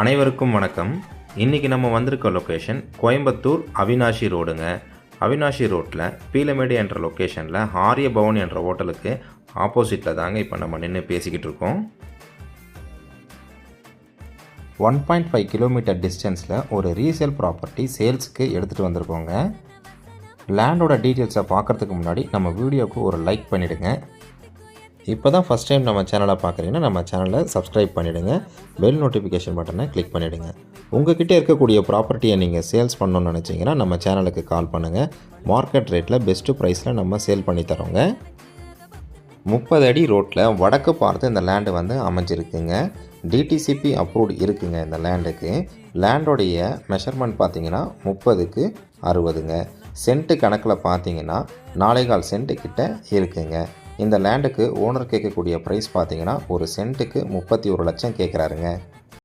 அனைவருக்கும் வணக்கம். இன்றைக்கி நம்ம வந்திருக்க லொக்கேஷன் கோயம்புத்தூர் அவினாஷி ரோடுங்க. அவினாஷி ரோட்டில் பீலமேடு என்ற லொக்கேஷனில் ஆரிய பவன் என்ற ஹோட்டலுக்கு ஆப்போசிட்டில் தாங்க இப்போ நம்ம நின்று பேசிக்கிட்டு இருக்கோம். 1.5 கிலோமீட்டர் டிஸ்டன்ஸில் ஒரு ரீசேல் ப்ராப்பர்ட்டி சேல்ஸுக்கு எடுத்துகிட்டு வந்திருக்கோங்க. லேண்டோட டீட்டெயில்ஸை பார்க்குறதுக்கு முன்னாடி நம்ம வீடியோவுக்கு ஒரு லைக் பண்ணிவிடுங்க. இப்போ தான் ஃபஸ்ட் டைம் நம்ம சேனலை பார்க்குறீங்கன்னா நம்ம சேனலை சப்ஸ்கிரைப் பண்ணிவிடுங்க. பெல் நோட்டிஃபிகேஷன் பட்டனை கிளிக் பண்ணிவிடுங்க. உங்கள்கிட்ட இருக்கக்கூடிய ப்ராப்பர்ட்டியை நீங்கள் சேல்ஸ் பண்ணணுன்னு நினச்சிங்கன்னா நம்ம சேனலுக்கு கால் பண்ணுங்கள். மார்க்கெட் ரேட்டில் பெஸ்ட்டு ப்ரைஸில் நம்ம சேல் பண்ணி தரோங்க. 30 அடி ரோட்டில் வடக்கு பார்த்து இந்த லேண்டு வந்து அமைஞ்சிருக்குங்க. டிடிசிபி அப்ரூவ்டு இருக்குங்க. இந்த லேண்டுக்கு லேண்டோடைய மெஷர்மெண்ட் பார்த்தீங்கன்னா 30க்கு 60ங்க. சென்ட்டு கணக்கில் பார்த்தீங்கன்னா 4.25 சென்ட்டு கிட்ட இருக்குங்க. இந்த லேண்டுக்கு ஓனர் கேட்கக்கூடிய ப்ரைஸ் பார்த்தீங்கன்னா ஒரு சென்ட்டுக்கு 31 லட்சம் கேட்குறாருங்க.